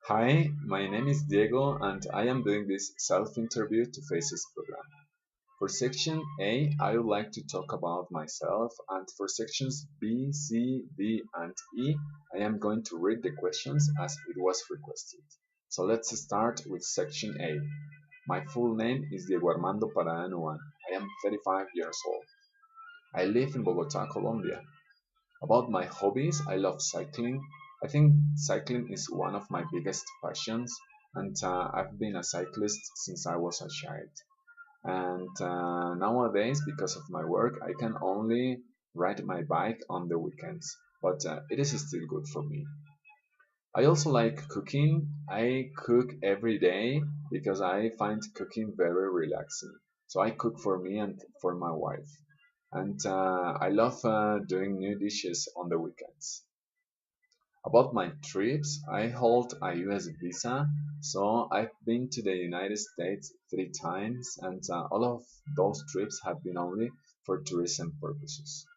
Hi, my name is Diego and I am doing this self-interview to Faces program. For section A, I would like to talk about myself, and for sections B, C, D, and E, I am going to read the questions as it was requested. So let's start with section A. My full name is Diego Armando Paradanuan. I am 35 years old. I live in Bogota, Colombia. About my hobbies, I love cycling. I think cycling is one of my biggest passions, and I've been a cyclist since I was a child. And nowadays, because of my work, I can only ride my bike on the weekends, but it is still good for me. I also like cooking. I cook every day because I find cooking very relaxing. So I cook for me and for my wife. And I love doing new dishes on the weekends. About my trips, I hold a US visa, so I've been to the United States 3 times, and all of those trips have been only for tourism purposes.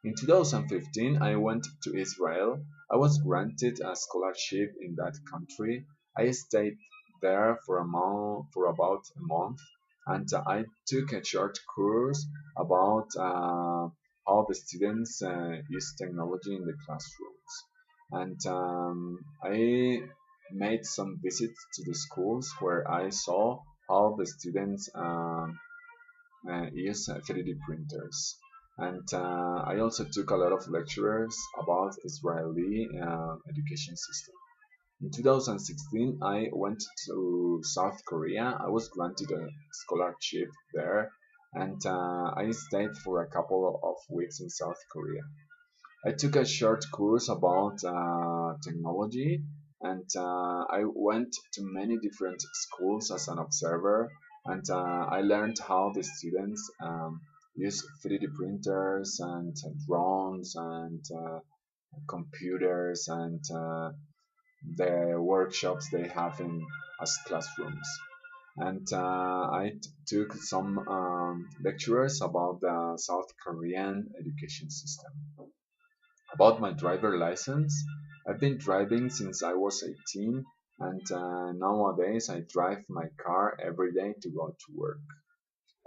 In 2015, I went to Israel. I was granted a scholarship in that country. I stayed there for about a month, and I took a short course about how the students use technology in the classrooms. And I made some visits to the schools where I saw how the students use 3D printers. And I also took a lot of lectures about Israeli education system. In 2016, I went to South Korea. I was granted a scholarship there, and I stayed for a couple of weeks in South Korea. I took a short course about technology, and I went to many different schools as an observer, and I learned how the students use 3D printers and drones and computers and the workshops they have in as classrooms. And I took some lectures about the South Korean education system. About my driver license, I've been driving since I was 18, and nowadays I drive my car every day to go to work.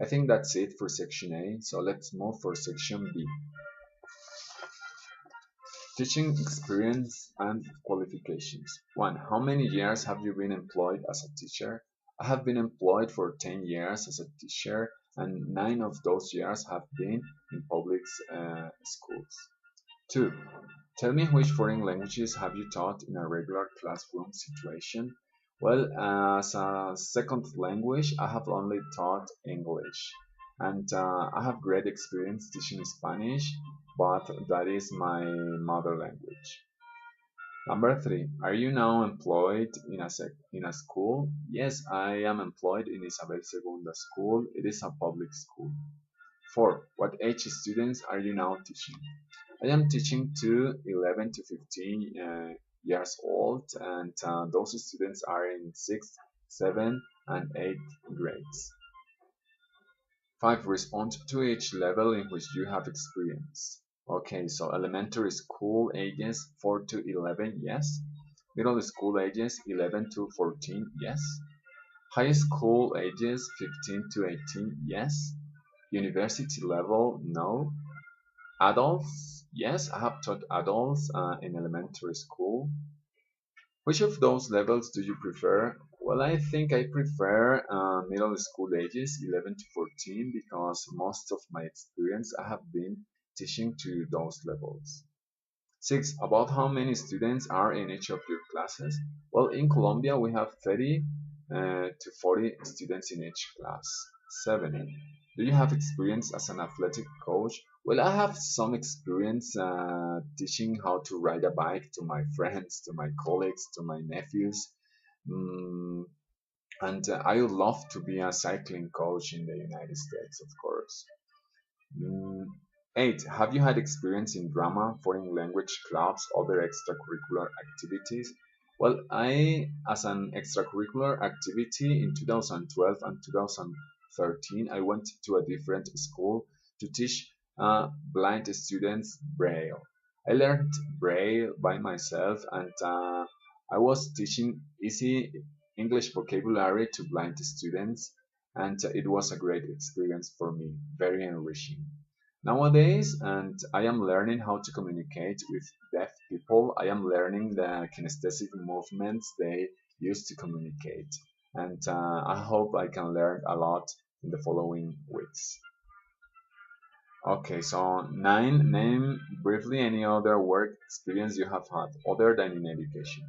I think that's it for section A, so let's move for section B. Teaching experience and qualifications. 1. How many years have you been employed as a teacher? I have been employed for 10 years as a teacher, and 9 of those years have been in public schools. 2. Tell me which foreign languages have you taught in a regular classroom situation? Well, as a second language, I have only taught English. And I have great experience teaching Spanish, but that is my mother language. Number 3. Are you now employed in a school? Yes, I am employed in Isabel II School. It is a public school. 4. What age students are you now teaching? I am teaching to 11 to 15 years old, and those students are in 6th, 7th, and 8th grades. 5. Respond to each level in which you have experience. Okay, so elementary school ages 4 to 11, yes. Middle school ages 11 to 14, yes. High school ages 15 to 18, yes. University level, no. Adults, yes, I have taught adults in elementary school. Which of those levels do you prefer? Well, I think I prefer middle school ages 11 to 14 because most of my experience I have been teaching to those levels. 6. About how many students are in each of your classes? Well, in Colombia we have 30 to 40 students in each class. 7. Do you have experience as an athletic coach? Well, I have some experience teaching how to ride a bike to my friends, to my colleagues, to my nephews. Mm, and I would love to be a cycling coach in the United States, of course. Mm, 8. Have you had experience in drama, foreign language clubs, other extracurricular activities? Well, as an extracurricular activity in 2012 and 2013, I went to a different school to teach blind students Braille. I learned Braille by myself, and I was teaching easy English vocabulary to blind students, and it was a great experience for me, very enriching. Nowadays, and I am learning how to communicate with deaf people. I am learning the kinesthetic movements they use to communicate, and I hope I can learn a lot in the following weeks. Okay, so nine, name briefly any other work experience you have had other than in education.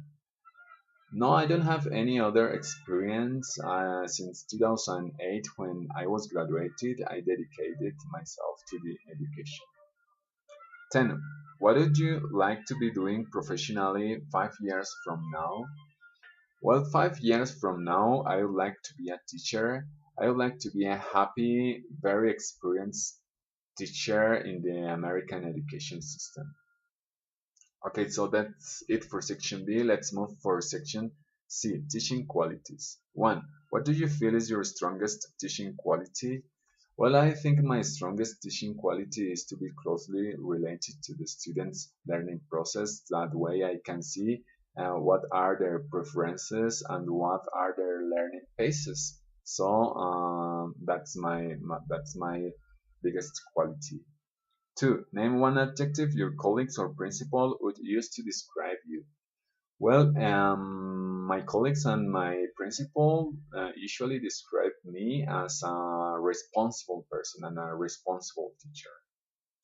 No, I don't have any other experience. Since 2008, when I was graduated, I dedicated myself to the education. 10. What would you like to be doing professionally 5 years from now? Well, 5 years from now, I would like to be a teacher. I would like to be a happy, very experienced teacher in the American education system. Okay, so that's it for section B. Let's move for section C, teaching qualities. 1. What do you feel is your strongest teaching quality? Well, I think my strongest teaching quality is to be closely related to the students' learning process. That way I can see what are their preferences and what are their learning paces. So that's my biggest quality. 2. Name one adjective your colleagues or principal would use to describe you. Well, my colleagues and my principal usually describe me as a responsible person and a responsible teacher.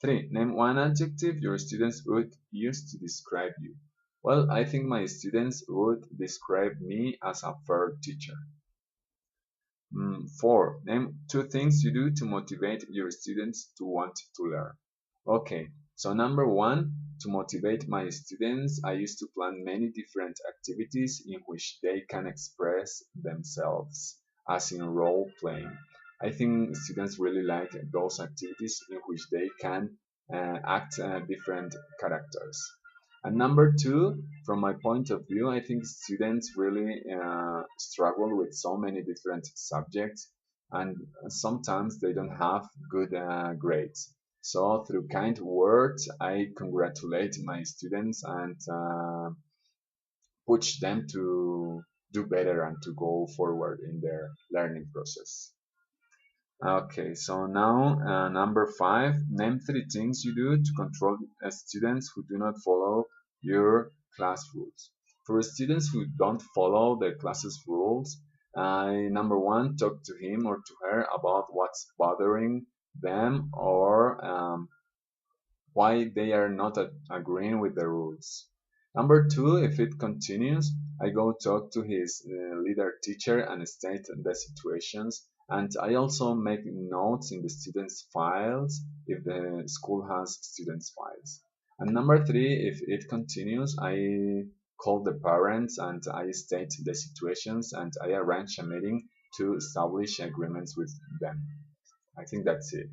3. Name one adjective your students would use to describe you. Well, I think my students would describe me as a fair teacher. 4. Name two things you do to motivate your students to want to learn. Okay, so number one, to motivate my students, I used to plan many different activities in which they can express themselves, as in role playing. I think students really like those activities in which they can act different characters. And number two, from my point of view, I think students really struggle with so many different subjects, and sometimes they don't have good grades. So through kind words, I congratulate my students and push them to do better and to go forward in their learning process. Okay, so now number five, name three things you do to control students who do not follow your class rules. For students who don't follow the class's rules, I number one, talk to him or to her about what's bothering them or why they are not agreeing with the rules. Number two, if it continues, I go talk to his leader teacher and state the situations. And I also make notes in the students' files if the school has students' files. And number three, if it continues, I call the parents and I state the situations and I arrange a meeting to establish agreements with them. I think that's it.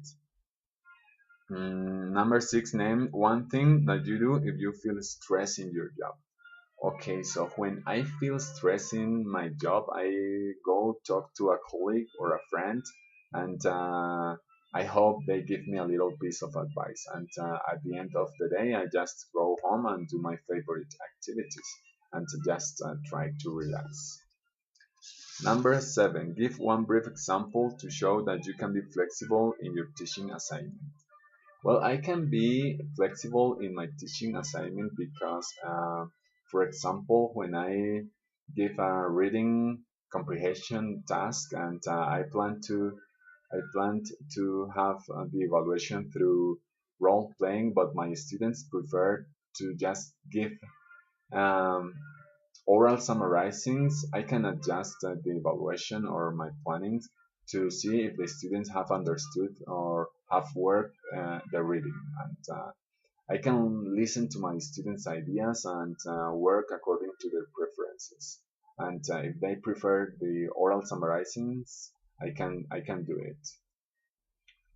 Number six, name one thing that you do if you feel stress in your job. Okay, so when I feel stress in my job, I go talk to a colleague or a friend, and I hope they give me a little piece of advice. And at the end of the day, I just go home and do my favorite activities and just try to relax. Number seven, give one brief example to show that you can be flexible in your teaching assignment. Well, I can be flexible in my teaching assignment because, for example, when I give a reading comprehension task and I planned to have the evaluation through role playing, but my students prefer to just give um, oral summarizings, I can adjust the evaluation or my plannings to see if the students have understood or have worked the reading. And I can listen to my students' ideas and work according to their preferences. And if they prefer the oral summarizings, I can do it.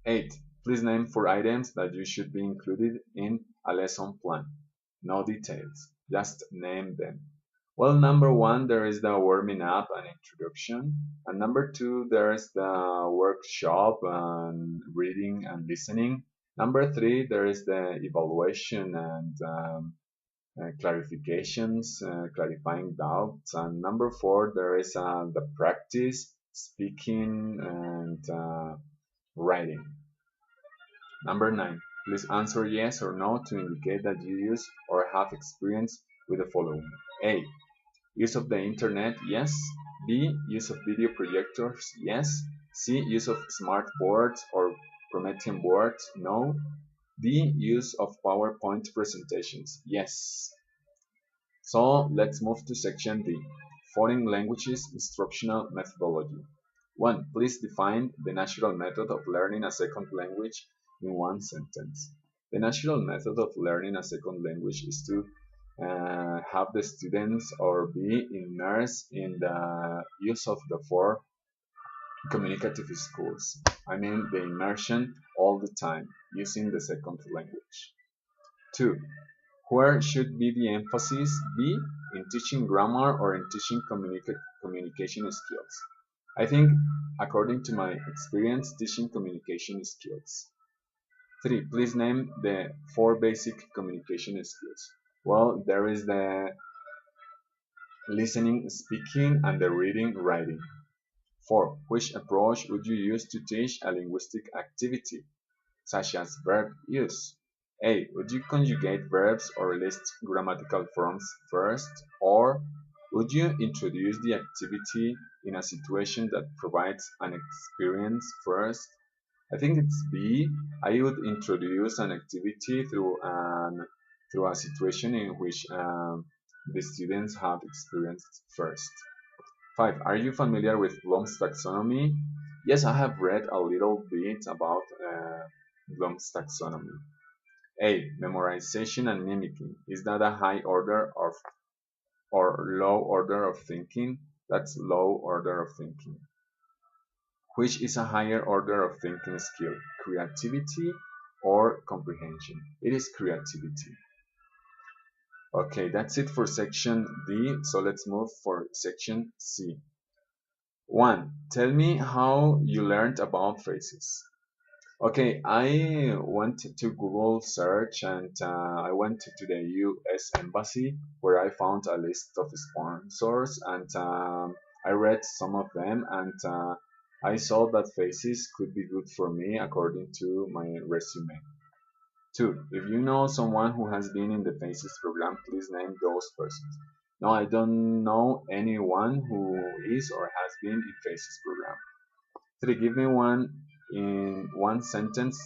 8. Please name 4 items that you should be included in a lesson plan. No details, just name them. Well, number one, there is the warming up and introduction. And number two, there is the workshop and reading and listening. Number three, there is the evaluation and clarifications, clarifying doubts. And number four, there is the practice, speaking and writing. Number nine, please answer yes or no to indicate that you use or have experience with the following. A. Use of the internet, yes. B. Use of video projectors, yes. C. Use of smart boards or Promethean boards, no. D. Use of PowerPoint presentations, yes. So let's move to section D. Foreign languages instructional methodology. 1. Please define the natural method of learning a second language in one sentence. The natural method of learning a second language is to have the students or be immersed in the use of the four communicative skills. I mean the immersion all the time using the second language. 2. Where should be the emphasis be in teaching grammar or in teaching communication skills? I think, according to my experience, teaching communication skills. 3. Please name the four basic communication skills. Well, there is the listening, speaking, and the reading, writing. 4. Which approach would you use to teach a linguistic activity, such as verb use? A. Would you conjugate verbs or list grammatical forms first? Or would you introduce the activity in a situation that provides an experience first? I think it's B. I would introduce an activity through a situation in which the students have experienced first. 5. Are you familiar with Bloom's taxonomy? Yes, I have read a little bit about Bloom's taxonomy. A. Memorization and mimicking. Is that a high order of or low order of thinking? That's low order of thinking. Which is a higher order of thinking skill? Creativity or comprehension? It is creativity. Okay, that's it for section D. So let's move for section C. 1. Tell me how you learned about faces. Okay, I went to Google search and I went to the US Embassy where I found a list of sponsors and I read some of them and I saw that faces could be good for me according to my resume. 2. If you know someone who has been in the faces program, please name those persons. No, I don't know anyone who is or has been in faces program. 3. Give me one in one sentence,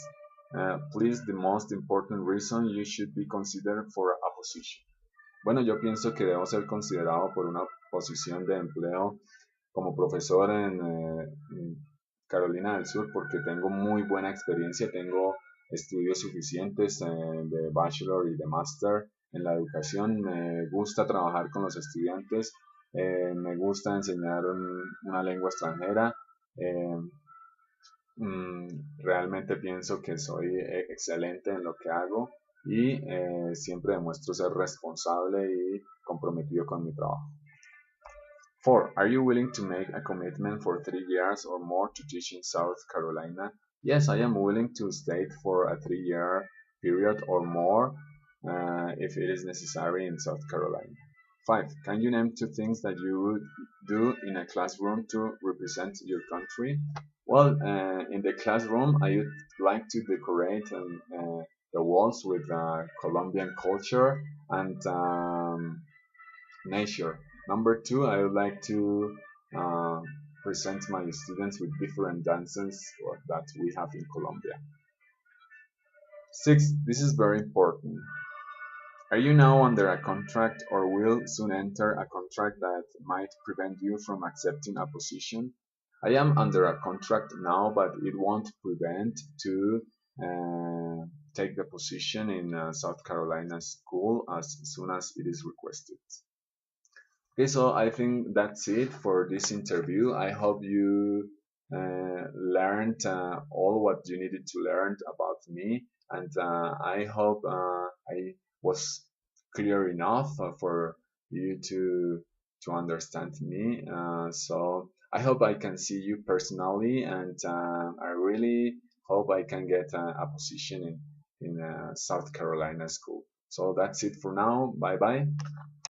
please, the most important reason you should be considered for a position. Bueno, yo pienso que debo ser considerado por una posición de empleo como profesor en Carolina del Sur porque tengo muy buena experiencia, tengo estudios suficientes de bachelor y de master en la educación, me gusta trabajar con los estudiantes, me gusta enseñar una lengua extranjera. Realmente pienso que soy excelente en lo que hago y siempre demuestro ser responsable y comprometido con mi trabajo. 4. Are you willing to make a commitment for 3 years or more to teach in South Carolina? Yes, I am willing to stay for a 3-year period or more if it is necessary in South Carolina. 5. Can you name 2 things that you would do in a classroom to represent your country? Well, in the classroom, I would like to decorate the walls with Colombian culture and nature. Number 2, I would like to present my students with different dances that we have in Colombia. 6. This is very important. Are you now under a contract or will soon enter a contract that might prevent you from accepting a position? I am under a contract now, but it won't prevent to take the position in South Carolina school as soon as it is requested. Okay, so I think that's it for this interview. I hope you learned all what you needed to learn about me, and I hope I was clear enough for you to understand me. So I hope I can see you personally, and I really hope I can get a position in South Carolina school. So that's it for now. Bye bye.